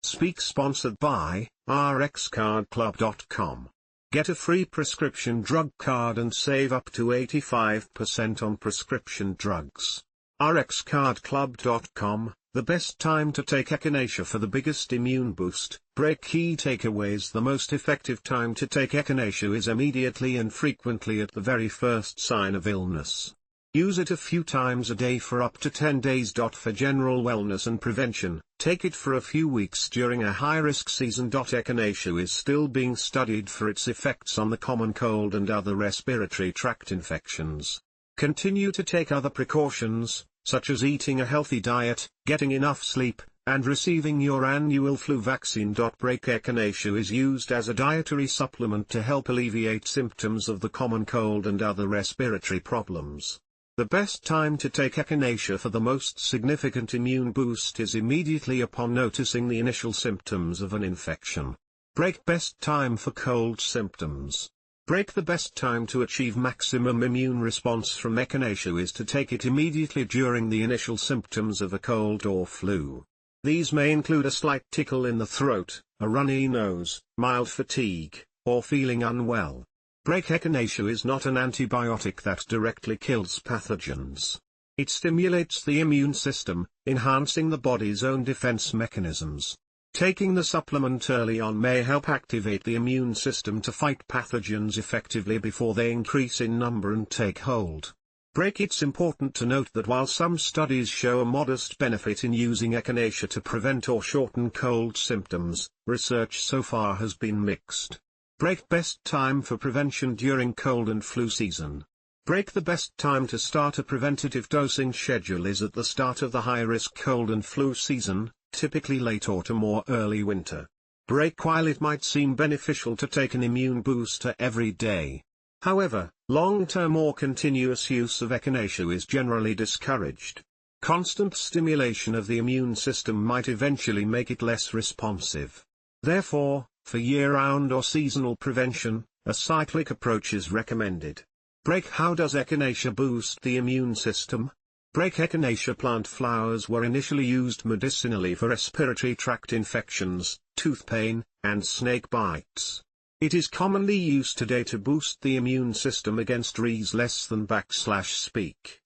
Speak sponsored by rxcardclub.com. Get a free prescription drug card and save up to 85% on prescription drugs. rxcardclub.com, the best time to take Echinacea for the biggest immune boost. Break key takeaways. The most effective time to take Echinacea is immediately and frequently at the very first sign of illness. Use it a few times a day for up to 10 days. For general wellness and prevention, take it for a few weeks during a high-risk season. Echinacea is still being studied for its effects on the common cold and other respiratory tract infections. Continue to take other precautions, such as eating a healthy diet, getting enough sleep, and receiving your annual flu vaccine. Break Echinacea is used as a dietary supplement to help alleviate symptoms of the common cold and other respiratory problems. The best time to take Echinacea for the most significant immune boost is immediately upon noticing the initial symptoms of an infection. Break best time for cold symptoms. Break the best time to achieve maximum immune response from Echinacea is to take it immediately during the initial symptoms of a cold or flu. These may include a slight tickle in the throat, a runny nose, mild fatigue, or feeling unwell. Break Echinacea is not an antibiotic that directly kills pathogens. It stimulates the immune system, enhancing the body's own defense mechanisms. Taking the supplement early on may help activate the immune system to fight pathogens effectively before they increase in number and take hold. Break. It's important to note that while some studies show a modest benefit in using Echinacea to prevent or shorten cold symptoms, research so far has been mixed. Break best time for prevention during cold and flu season. Break the best time to start a preventative dosing schedule is at the start of the high-risk cold and flu season, typically late autumn or early winter. Break. While it might seem beneficial to take an immune booster every day, however, long-term or continuous use of Echinacea is generally discouraged. Constant stimulation of the immune system might eventually make it less responsive. Therefore, for year-round or seasonal prevention, a cyclic approach is recommended. Break. How does Echinacea boost the immune system? Break. Echinacea plant flowers were initially used medicinally for respiratory tract infections, tooth pain, and snake bites. It is commonly used today to boost the immune system against speak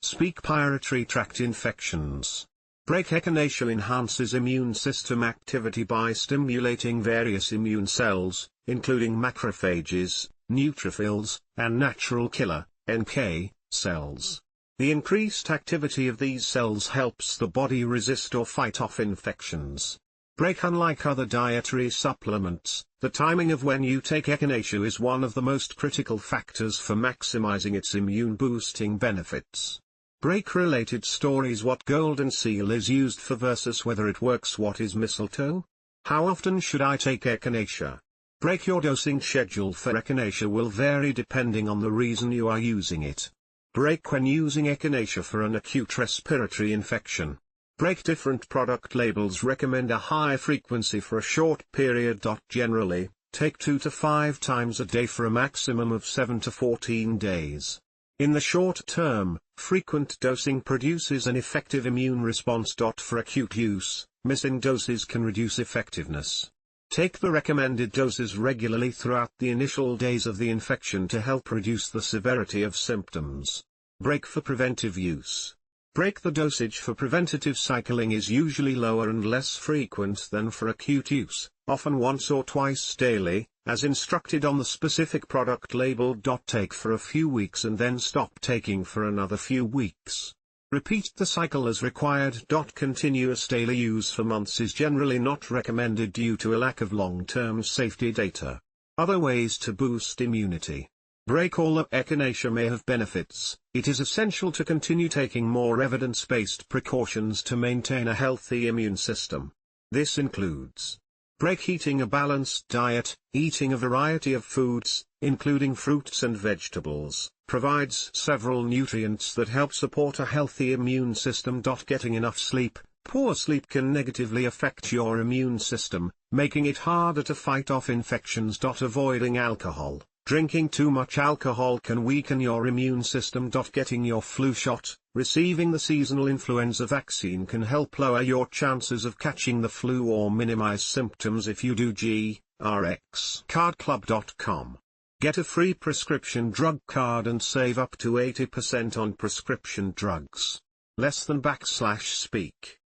respiratory tract infections. Break. Echinacea enhances immune system activity by stimulating various immune cells, including macrophages, neutrophils, and natural killer (NK) cells. The increased activity of these cells helps the body resist or fight off infections. Break. Unlike other dietary supplements, the timing of when you take Echinacea is one of the most critical factors for maximizing its immune-boosting benefits. Break. Related stories. What Goldenseal is used for versus whether it works. What is mistletoe? How often should I take Echinacea? Break. Your dosing schedule for Echinacea will vary depending on the reason you are using it. Break. When using Echinacea for an acute respiratory infection. Break. Different product labels recommend a high frequency for a short period. Generally, take 2 to 5 times a day for a maximum of 7 to 14 days. In the short term, frequent dosing produces an effective immune response. For acute use, missing doses can reduce effectiveness. Take the recommended doses regularly throughout the initial days of the infection to help reduce the severity of symptoms. Break. For preventive use. Break. The dosage for preventative cycling is usually lower and less frequent than for acute use, often once or twice daily, as instructed on the specific product label.Take for a few weeks and then stop taking for another few weeks. Repeat the cycle as required. Continuous daily use for months is generally not recommended due to a lack of long-term safety data. Other ways to boost immunity. Break. Although Echinacea may have benefits, it is essential to continue taking more evidence-based precautions to maintain a healthy immune system. This includes: break. Eating a balanced diet. Eating a variety of foods, including fruits and vegetables, provides several nutrients that help support a healthy immune system. Getting enough sleep. Poor sleep can negatively affect your immune system, making it harder to fight off infections. Avoiding alcohol. Drinking too much alcohol can weaken your immune system. Getting your flu shot. Receiving the seasonal influenza vaccine can help lower your chances of catching the flu or minimize symptoms if you do grxcardclub.com. Get a free prescription drug card and save up to 80% on prescription drugs. Less than /speak.